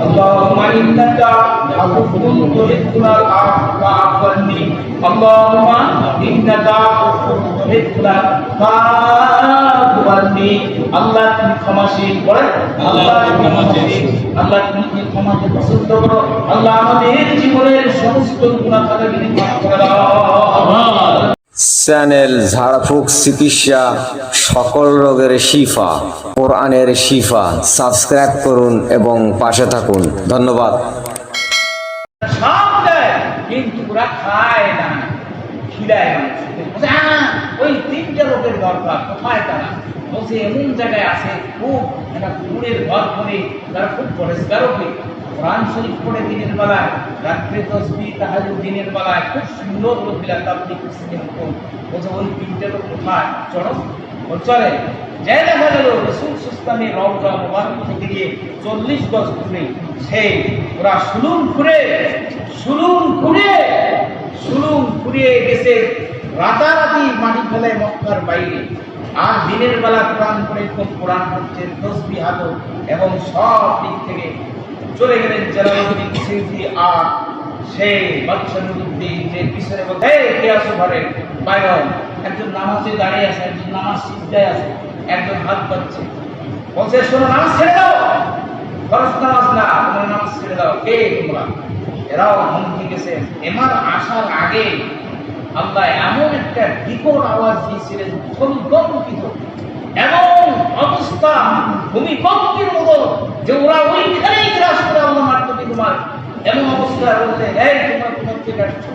আল্লাহুম্মা ইন্নাকা আফুউন তুহিব্বুল আফওয়া ফা'ফু আন্নি আল্লাহুম্মা ইন্নাকা আফুউন তুহিব্বুল আফওয়া ফা'ফু আন্নি। আল্লাহ তুমি ক্ষমাশীল, বলেন আল্লাহ তুমি ক্ষমাশীল, আল্লাহ তুমি ক্ষমাকে পছন্দ করো। আল্লাহ আমাদের জীবনের সমস্ত গুনাহ খাতাগুলি মাফ করে দাও। চ্যানেল ঝাড়ফুঁক চিকিৎসা, সকল রোগের শিফা, কোরআনের শিফা। সাবস্ক্রাইব করুন এবং পাশে থাকুন। ধন্যবাদ। সব দেয় কিন্তু ওরা খায় না, খিলায় মানুষকে। ওই তিনটা লোকের দরকার, কোথায় তারা? বলছে এমন জায়গায় আছে, খুব একটা কুড়ের ঘর করে তারা খুব পরিষ্কার হবে, কোরআন শরীফ পড়ে দিনের বেলায়, রাত্রে তসবিহ তাহাজ্জুদ দিনের বেলায়, খুব সুন্দর লোকেরা তাবলীগ করছে। এরকম বলছে ওই তিনটা লোক কোথায়? চলো চলে যাই। দেখা গেল রাসূল সুস্তামের রওজা মুবারক থেকে গিয়ে 40 গজ দূরে সেই ওরা সুলুম ঘুরে গেছে রাতারাতি মাটি ফেলে মক্কার বাইরে। আর দিনের বেলা কোরআন পড়ে, খুব কোরআন পড়ছে, তসবিহ হাতে এবং সব দিক থেকে চলে গেলেন জালালউদ্দিন সিলসি। আর সেই বাদশা নুরউদ্দিন যে পিছনে বলতে কে আসো ঘরে বাইরে, একজন নামাজে দাঁড়িয়ে আছে, একজন নামাজ সিজদায় আছে, একজন হাত পাচ্ছে। বলছে শোনো, নামাজ ছেড়ে দাও, ফরজ নামাজ না, তোমরা নামাজ ছেড়ে দাও। কে তোমরা? এরাও হুমকি গেছে। এমার আসার আগে আল্লাহ এমন একটা বিকট আওয়াজ দিয়েছিলেন, ভূমিকম্পিত এমন অবস্থা, ভূমিকম্পের মতো, যে ওরা ওইখানেই গ্রাস করে আল্লাহ মারতে তোমার এমন অবস্থা। বলছে এই তোমরা কোথা থেকে আসছো?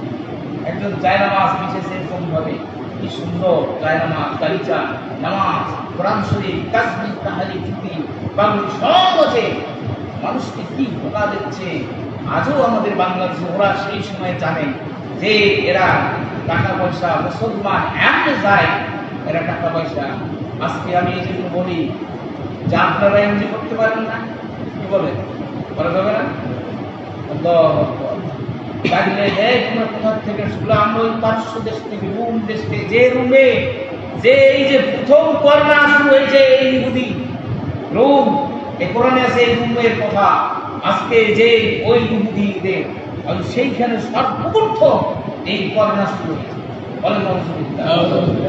একজন জায়নামাজ বিছেছে এরকম ভাবে, কি সুন্দর জায়নামাজ, গালিচা, নামাজ, কোরআন শরীফ, তাসবিহ তাহলিল টুপি বাংলা সব আছে। মানুষকে কি ধোঁকা দিচ্ছে আজও আমাদের বাংলাদেশে। ওরা সেই সময় জানে যে এরা টাকা পয়সা, মুসলমান এমনি যায়, এরা টাকা পয়সা। আজকে আমি এই জন্য বলি যে আপনারা এমনি করতে পারেন না, কি বলেন? করা যাবে না? লাগলে তোমরা কোথা থেকে শুনলো? আমরা ওই পার্শ্ব দেশ থেকে, রুম দেশ থেকে, যে রুমে যে এই যে প্রথম করোনা শুরু হয়েছে, এই ইহুদি রুম, এ কোরআনে আছে এই রুমের কথা। আজকে যে ওই ইহুদিদের সেইখানে সর্বপ্রথম এই করোনা শুরু হয়েছে। বলেন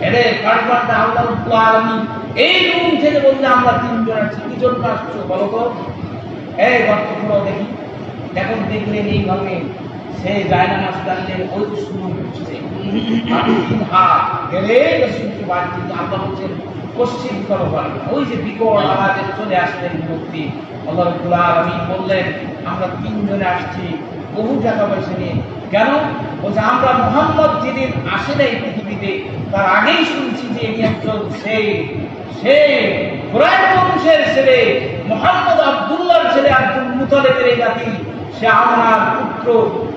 এরে কারবারটা আল্লাহ রাব্বুল আলামিন এই রুম থেকে বলতে আমরা তিনজন আছি। কি জন্য আসছো বলো তো? এই গর্ত খুঁড়ো দেখি। এখন দেখলেন এইভাবে সে জায়নামাজ টানলেন, ওই শুরু হচ্ছে। রসুলকে বাড়িতে আল্লাহ বলছেন পশ্চিম করো, ওই যে বিকট আওয়াজে চলে আসলেন মূর্তি। আল্লাহ রাব্বুল আলামিন বললেন আমরা তিনজনে আসছি বহু টাকা পয়সা নিয়ে। কেন? বলছে আমরা মুহাম্মদ যেদিন আসে নাই পৃথিবীতে, তার আগেই শুনছি যে ইনি একজন সেই কুরাইশ বংশের ছেলে, মুহাম্মদ আব্দুল্লাহর ছেলে, আব্দুল মুতালিবের এই জাতি। সে আমার পুত্র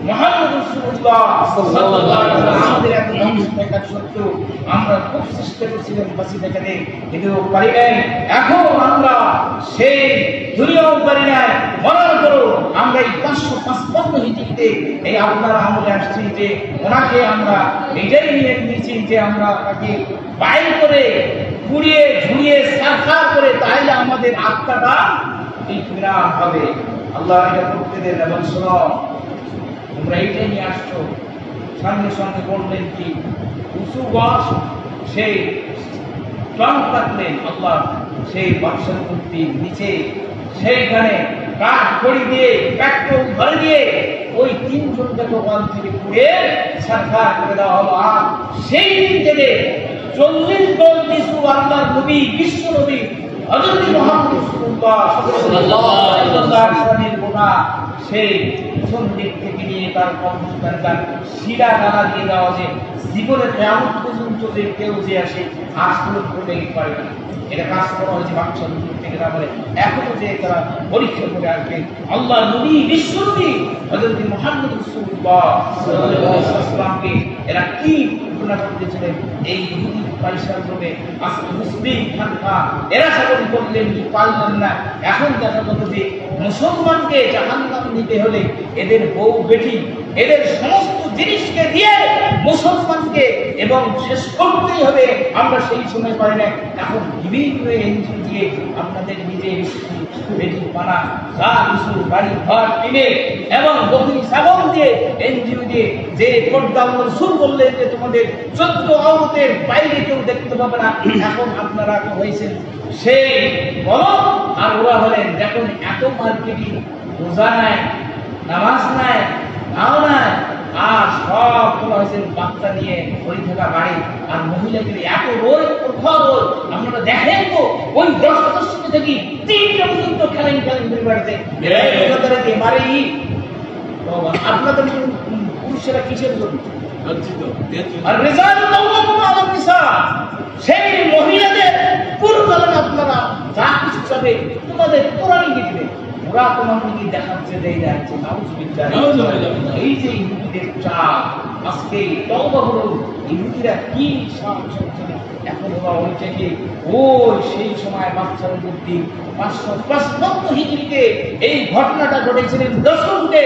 মুহাম্মদ রাসূলুল্লাহ সাল্লাল্লাহু আলাইহি ওয়াসাল্লাম। আমাদের এত বংশ থাকার সত্ত্বেও আমরা খুব চেষ্টা করছিলাম বাঁচি থাকতে, কিন্তু পারি নাই। এখন আমরা সেই দুনিয়াও পারি নাই, মরার পরও আমরা এই 555 হিজরিতে এই আপনার আমলে আসছি যে ওনাকে আমরা এটাই নিয়ে নিয়েছি যে আমরা তাকে বাইর করে পুড়িয়ে ঝুড়িয়ে সারখার করে, তাইলে আমাদের আত্মাটা এই বিরাম হবে। আল্লাহ এটা করতে দেন। এবং শোনো, তোমরা এইটাই নিয়ে আসছো। সঙ্গে সঙ্গে বললেন কি উঁচু গাছ, সেই টন কাটলেন আল্লাহ সেই বাদশার মূর্তির নিচে, সেইখানে কাঠ খড়ি দিয়ে, পেট্রোল ভরে দিয়ে ওই তিনজনকে ওখান থেকে পুড়ে সারখার করে দেওয়া হলো। আর সেই দিন থেকে 40 গজ কিছু আল্লাহর নবী, বিশ্ব নবী হযরত মুহাম্মদ রাসূলুল্লাহ সাল্লাল্লাহু আলাইহি ওয়াসাল্লামের গোনা সেই প্রথম দিক থেকে নিয়ে তার কর্মসংস্থান শিরা টানা দিয়ে দেওয়া, যে জীবনে কিয়ামত পর্যন্ত যে কেউ যে আসে আসলে করতে পারবে না। এটা কাজ করা হয়েছে বাদশাহ থেকে। তারপরে এখনো যে তারা পরীক্ষা করে আসবে আল্লাহ নবী, বিশ্ব নবী হযরত মুহাম্মদ রাসূলুল্লাহ সাল্লাল্লাহু আলাইহি ওয়াসাল্লামকে এরা কি ঘটনা ঘটেছিলেন এই ইহুদি পরিসর রূপে। আজকে মুসলিম খানকা এরা সকল করলেন কি পারলেন না। এখন দেখা যাচ্ছে যে মুসলমানকে জাহান্নামে নিতে হলে এদের বউ বেটি, এদের সমস্ত জিনিসকে দিয়ে মুসলমানকে এবং শেষ করতেই হবে, আমরা সেই সময় পারি না। এখন বিভিন্ন এনজিও দিয়ে আপনাদের নিজের বেটি পানা যা কিছু বাড়ি ঘর কিনে এবং বকরি ছাগল দিয়ে এনজিও দিয়ে যে পর্দা শুরু করলেন যে তোমাদের 14 আওরাতের বাইরে কেউ দেখতে পাবে না, এখন আপনারা তো হয়েছেন সেই বলদ। আর ওরা হলেন যখন এত মার্কেটিং, রোজা নাই, নামাজ নাই, নাও নাই, আর সব তোলা হয়েছে বাচ্চা নিয়ে ওই থাকা বাড়ি, আর মহিলাদের এত রোজ প্রখর রোজ আপনারা দেখেন তো ওই 10 সদস্য থেকে 3টা পর্যন্ত খেলেন বাড়িতে মারে। আপনাদের পুরুষেরা কিসের জন্য? আর সেই মহিলাদের পুরুষেরা আপনারা যা কিছু চাবে তোমাদের কোরআন দিবে, ওরা তোমার দিকে দেখাচ্ছে দেয় যাচ্ছে। এই যে ইহুদিদের চাপ, আজকে তওবা হলো, ইহুদিরা কি এখন ওরা বলছে যে ওই সেই সময় বাচ্চার মধ্যে 555 হিজরিতে এই ঘটনাটা ঘটেছিলেন দশমকে।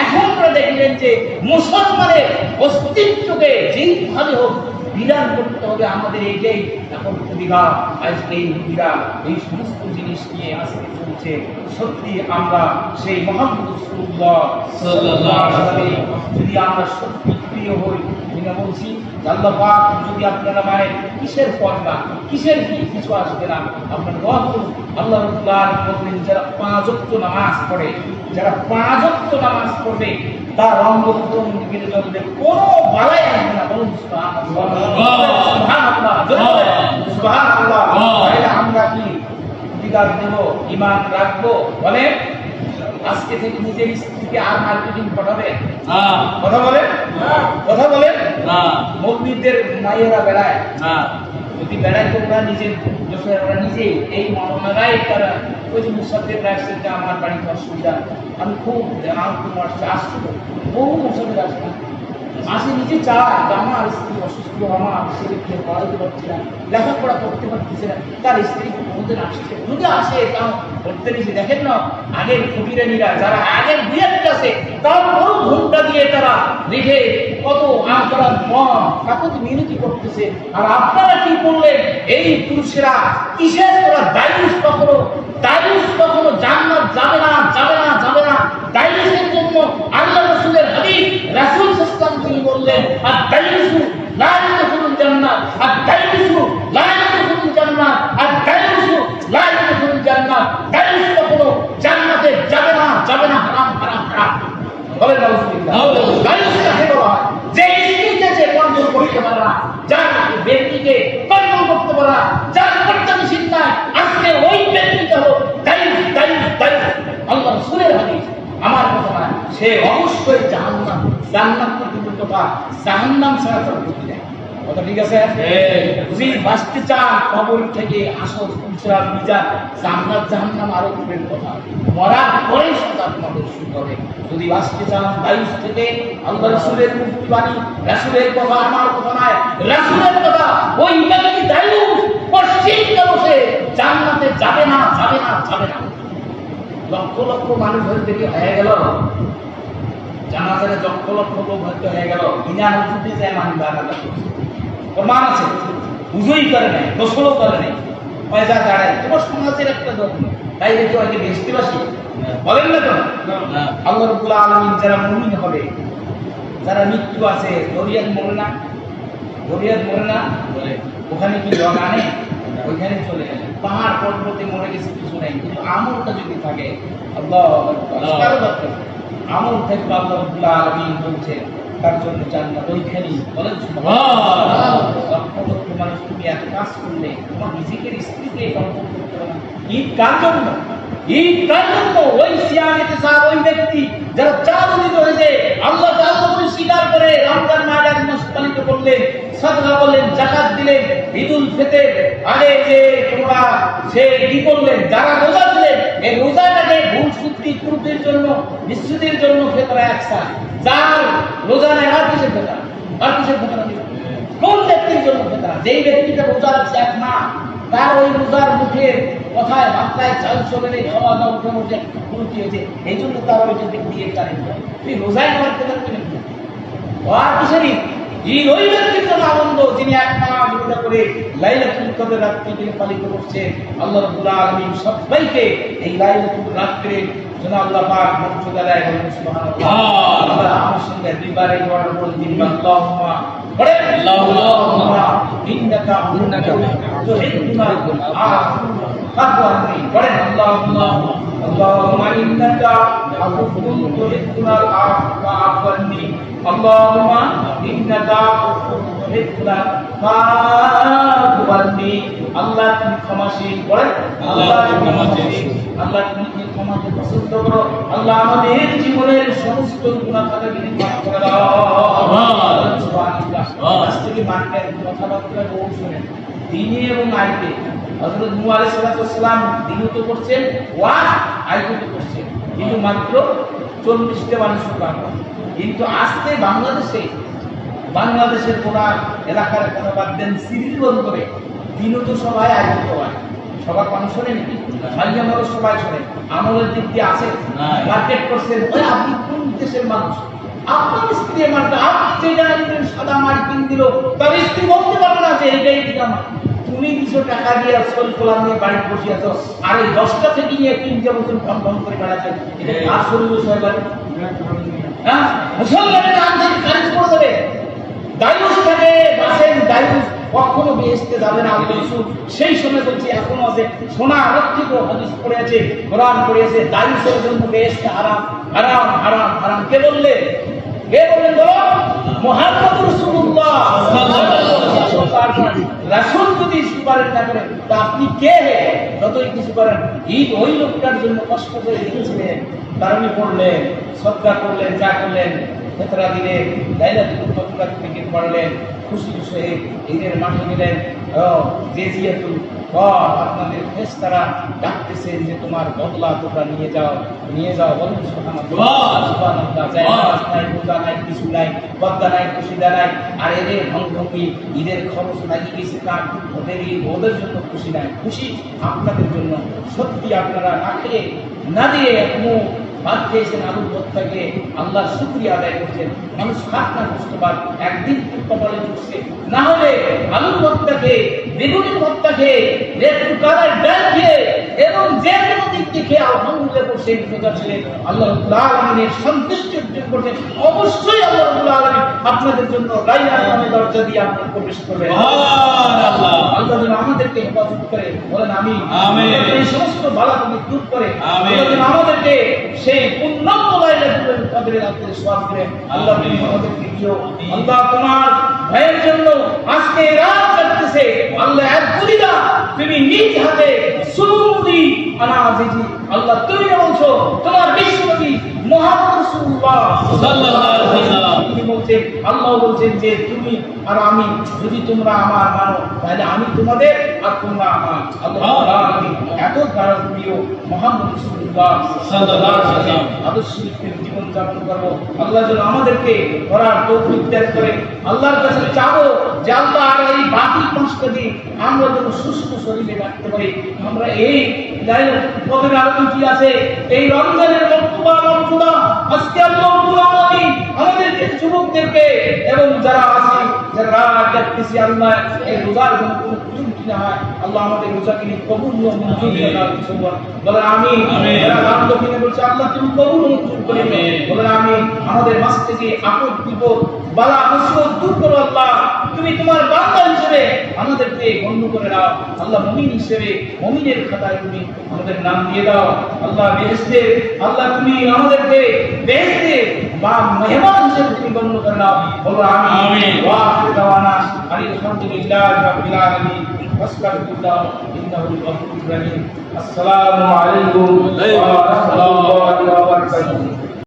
এখন আমরা দেখলেন যে মুসলমানের অস্তিত্বকে যেইভাবে হোক বিধান করতে হবে আমাদের, এইটাই এখন প্রতিভা। আজকে এই ইহুদিরা এই সমস্ত জিনিস নিয়ে আজকে চলছে। সত্যি আমরা সেই মুহাম্মদ রাসূলুল্লাহ সাল্লাল্লাহু আলাইহি ওয়াসাল্লাম যদি আমরা সত্যি প্রিয় হই, এটা বলছি আল্লাহ পাক যদি আপনারা মানে কিসের পর্দা, কিসের কিছু আসবে না, আপনারা দোয়া করুন। আল্লাহ রাব্বুল আলামিন বলেন যারা 5 ওয়াক্ত নামাজ পড়ে, যারা 5 ওয়াক্ত নামাজ পড়বে তার রঙ্গপুত্র দিকে চলবে, কোনো বালাই আসবে না। বলুন সুবহানাল্লাহ, সুবহানাল্লাহ, সুবহানাল্লাহ। তাহলে আমরা কি অধিকার দেব, ঈমান রাখবো? বলে আজকে থেকে নিজের স্ত্রীকে আর মার্কেটিং পাঠাবে? কথা বলেন, কথা বলেন। মসজিদের মায়েরা বেড়ায়, যদি বেড়ায় তো ওরা নিজের দোষের, ওরা নিজে এই মনোনারাই তারা ওই যে মুসাফির আসছে যে আমার বাড়িতে অসুবিধা, আমি খুব আসছি বহু মুসাফির আসবে আসে, নিজে চায় আমার স্ত্রী অসুস্থ, আমার ছেলেকে পড়াইতে পারছি না, লেখাপড়া করতে পারতেছে না, তার স্ত্রী কোনোদিন আসছে, যদি আসে তাও করতে নিচে। দেখেন না আগের ফকিরানিরা যারা আগের বিয়ের আছে তাও বড় ঘন্টা দিয়ে তারা লিখে কত আন্তরান মন কাকত মিনতি করতেছে। আর আপনারা কি করলেন? এই পুরুষেরা কিসের তোরা দায়ুষ কখনো জান্নাত যাবে না, যাবে না, যাবে না। দায়ুষের জন্য আল্লাহ রাসূলের হাদিস, রাসূল সাল্লাল্লাহু আলাইহি ওয়াসাল্লাম তিনি বললেন আর দায়ুষু লা ইয়াদখুলুল জান্নাত, আর দায়ুষু লা ইয়াদখুলুল জান্নাত, আর দায়ুষু লা ইয়াদখুলুল জান্নাত। দায়ুষ কখনো জান্নাতে যাবে না, যাবে না, হারাম, হারাম, হারাম। বলেন নাউজুবিল্লাহ। দায়ুষ কাকে বলা হয়? যে স্ত্রীকে যে কন্ট্রোল করতে পারে না, যার ব্যক্তিকে কন্ট্রোল করতে পারে না, যার পর্দা নিষিদ্ধ নাই, আজকে ওই ব্যক্তিটা হলো দায়ুষ, দায়ুষ, দায়ুষ। আল্লাহ রাসূলের হাদিস, আমার কথা না, সে অবশ্যই জাহান্নাম, জান্নাত পর্যন্ত কথা, জাহান্নাম ছাড়া তার গতি নেই। কথা ঠিক আছে? যদি বাঁচতে চান কবর থেকে আসল পুরুষরা মিজান, জান্নাত জাহান্নাম আরো দূরের কথা, মরার পরে সেটা আপনাদের শুরু হবে। যদি বাঁচতে চান দায়ুষ থেকে, আল্লাহ রাসূলের মুক্তি বাণী, রাসূলের কথা, আমার কথা নয়, রাসূলের কথা। ওই ব্যক্তি দায়ুষ পশ্চিমে বসে জান্নাতে যাবে না, যাবে না, যাবে না। লক্ষ লক্ষ মানুষ হয়ে হয়ে গেল জানাজারে, লক্ষ লক্ষ লোক হয়তো হয়ে গেল বিনা হুজুতে যায় মানুষ জানাজা করছে, প্রমাণ আছে, বুঝই করে নাই, গোসলও করে নাই, পয়সা দাঁড়ায়। তোমার সমাজের একটা ধর্ম, তাই দেখো আগে বেশিবাসী বলেন না তো। আল্লাহ রাব্বুল আলামিন যারা মুমিন হবে, যারা মৃত্যু আছে, দরিয়াত মরে না, দরিয়াত মরে না, ওখানে কি লোক আনে? ওইখানে চলে গেলে পাহাড় পর্বতে মরে গেছে কিছু নাই, কিন্তু আমলটা যদি থাকে, আল্লাহ আমল থাকবে, আল্লাহ রাব্বুল আলামিন বলছে তার জন্য জান্নাত ওইখানেই। বলেন সুবহানাল্লাহ। লক্ষ লক্ষ মানুষ তুমি এক কাজ করলে তোমার নিজের স্ত্রীকে কন্ট্রোল করতে পারবে না। ঈদ কার জন্য? ঈদ কার জন্য? ওই সিয়ামেতে সাহেব, ওই ব্যক্তি যারা চাঁদিত হয়েছে, আল্লাহ তাআলা স্বীকার করে রমজান মাস পালিত করলেন, সাদকা করলেন, যাকাত দিলেন, ঈদুল ফিতর আগে যে তোমরা সে কি করলেন, যারা রোজা দিলেন, এই রোজাটাকে ভুল ত্রুটির জন্য, বিচ্যুতির জন্য ফেতরা একসা, যার রোজা নেই আর কিসের ফেতরা, আর কিসের ফেতরা দিবেন? কোন ব্যক্তির জন্য ফেতরা? যেই ব্যক্তিটা রোজা রাখছে এক না, তার ওই রোজার মুখের কথায় বার্তায় চাল চলে নেই, খাওয়া দাওয়া উঠে উঠে ত্রুটি হয়েছে, এই জন্য তার ওইটা দিয়ে টানেন। তুই রোজায় নেওয়ার ফেতরা কিনে আর কিসেরই ঈদ ওই ব্যক্তির জন্য আনন্দ যিনি এক মাস রোজা করে লাইলাতুল কদর রাত্রিকে পালিত করছে। আল্লাহ রাব্বুল আলামিন সবাইকে এই লাইলাতুল রাত্রির জন্য আল্লাহ পাক মর্যাদা দেয়। সুবহানাল্লাহ। আমরা আমার সঙ্গে দুইবারে দোয়া বলছি, আল্লাহুম্মা বলে আল্লাহুম্মা ইন্নাকা তুহিব্বুল আফওয়ানি বলে আল্লাহুম্মা ইন্নাকা আফুউন তুহিব্বুল আফওয়ানি আল্লাহুম্মা ইন্নাকা তুহিব্বুল আফওয়ানি। আল্লাহ তুমি ক্ষমাশীল বলে আল্লাহ তুমি ক্ষমাশীল। আল্লাহ তুমি ক্ষমাকে পছন্দ করো। আল্লাহ আমাদের জীবনের সমস্ত গুনাহ খাতাগুলি মাফ করে দাও। সুবহানাল্লাহ। আজ থেকে মানবেন কথাবার্তা বহু শুনেন দিনে এবং আইতে। হযরত নূহ আলাইহিস সালাম দিনও তো করছেন, ওয়াজ আইতে তো করছেন, কিন্তু মাত্র 40টা মানুষ কাজ। কিন্তু আজকে বাংলাদেশের কোরআন এলাকার কথা বাদ দেন, সিরিজ বন্ধ করে দিনও তো সবাই আয়োজিত হয়। সবার মানুষ শোনে নাকি? মাঝে মানুষ সবাই শোনে। আমলের দিক দিয়ে আছে, মার্কেট করছেন। ওই আপনি কোন দেশের মানুষ? আপনার স্ত্রী মার্কেট, আপনি যেটা আনবেন সাদা মার্কিন দিল, তার স্ত্রী বলতে পারবে না যে এইটাই দিলাম। তুমি কিছু টাকা দিয়ে আসল কোলাম নিয়ে বাড়ি বসে আছো, আর এই 10টা থেকে নিয়ে 3 বছর ফোন করে বেড়াচ্ছে। এটা কার শরীর সবাই? হ্যাঁ, মুসলমানের নাম থেকে খারিজ করে দেবে। দায়ুস থেকে বাসেন, দায়ুস কখনো বেহেশতে যাবে না। আল্লাহ রাসূল সেই সময় বলছে, এখনো আছে সোনা রক্ষিত হাদিস পড়ে আছে, কোরআন পড়ে আছে, দায়ুসের জন্য বেহেশতে হারাম হারাম হারাম হারাম। কে বললে? কে বললেন? বলো মুহাম্মদুর রাসূলুল্লাহ সাল্লাল্লাহু আলাইহি ওয়াসাল্লাম। রাসূল যদি সুপারিশ না করেন তা আপনি কে? যতই কিছু করেন। ঈদ ওই লোকটার জন্য কষ্ট করে লিখেছিলেন, তারুণী পড়লেন, সদকা করলেন, যা করলেন, ফেতরা দিলেন, লাইলাতুল কদর থেকে পড়লেন, খুশি হয়ে ঈদের মাঠে গেলেন। যে জিয়াতুল আপনাদের ফেরেশতারা ডাকতেছেন যে তোমার বদলা তোমরা নিয়ে যাও, নিয়ে যাও। বলুন সুবহানাল্লাহ। সুবহানাল্লাহ। যায় নাই, রোজা নাই, কিছু নাই, বদলা নাই, খুশিদা নাই। আর এদের ভঙ্গভঙ্গি, ঈদের খরচ লাগিয়ে গেছে কার? ওদের জন্য খুশি নাই, খুশি আপনাদের জন্য। সত্যি আপনারা না খেয়ে না দিয়ে মুখ ভাত খেয়েছেন, আলুর ভর্তাকে আল্লাহর শুকরিয়া আদায় করছেন। মানুষ খাক না বুঝতে পার, একদিন কপালে চুষছে, না হলে আলুর ভর্তাকে, বেগুনের ভর্তাকে, একটু কালার ডাল খেয়ে এবং যে কোনো দিক থেকে আলহামদুলিল্লাহ করছেন, সোজা ছিলেন, আল্লাহ রাব্বুল আলামিনের সন্তুষ্টি অর্জন করছেন। অবশ্যই আল্লাহ রাব্বুল আলামিন আপনাদের জন্য রায়্যান নামে দরজা দিয়ে আপনি প্রবেশ করবেন। সুবহানাল্লাহ। আল্লাহ যেন আমাদেরকে হেফাজত করে, বলেন আমিন। এই সমস্ত বালা তুমি দূর করে আমাদেরকে সেই পূর্ণাঙ্গ লাইলাতুল কদরের রাতে সোয়াব করেন। আল্লাহ তুমি আমাদেরকে দিও। আল্লাহ তোমার ভাইয়ের জন্য আজকে রাত কাটতেছে, আল্লাহ এক গুলিদা তুমি নিজ হাতে সুরুদি আনাজিজি। আল্লাহ তুমি বলছো তোমার বিশ্বনবী মুহাম্মদ রাসূলুল্লাহ সাল্লাল্লাহু আলাইহি ওয়াসাল্লাম তিনি বলছেন, আল্লাহ বলছেন যে তুমি আর আমি যদি তোমরা আমার মানো তাহলে আমি তোমাদের আর তোমরা আমার। আল্লাহ এত প্রিয় মুহাম্মদ রাসূলুল্লাহ সাল্লাল্লাহু আলাইহি ওয়াসাল্লাম আদর্শ জীবন যাপন করব। আল্লাহ যেন আমাদেরকে করার তৌফিক দান করে। আল্লাহর কাছে চাবো যে আল্লাহ আর এই বাকি 5টা দিন আমরা যেন সুস্থ শরীরে রাখতে পারি। আমরা এই লাইলাতুল কদরের আলোচনা কি আছে, এই রমজানের মর্যাদা আজকে আল্লাহ রাব্বুল আলামিন আমাদেরকে, যুবকদেরকে এবং যারা আছে যারা রাত জাগতেছি, আল্লাহ এই রোজার জন্য কোনো ত্রুটি না হয়, আল্লাহ আমাদের রোজাকে কবুল ও মঞ্জুর করে দাও। বলেন আমিন। যারা রাত দক্ষিণে বলছে আল্লাহ তুমি কবুল ও মঞ্জুর করে দিন। বলেন আমিন। আমাদের মাঝ থেকে আপদ বিপদ বালা মুসিবত দূর করো আল্লাহ। তুমি তোমার বান্দা হিসেবে আমাদেরকে গণ্য করে দাও আল্লাহ। মুমিন হিসেবে মুমিনের খাতায় তুমি আমাদের নাম দিয়ে দাও আল্লাহ। বেহেশতে আল্লাহ তুমি আমাদেরকে বেহেশতে বা মেহমান হিসেবে তুমি গণ্য করে দাও। বলো আমিন। ওয়া আখিরু দাওয়ানা আলহামদুলিল্লাহি রাব্বিল আলামিন। আস্তাগফিরুল্লাহ ইন্নাহুল গফুরুর রহিম। আসসালামু আলাইকুম ওয়া রাহমাতুল্লাহি ওয়া বারাকাতুহু।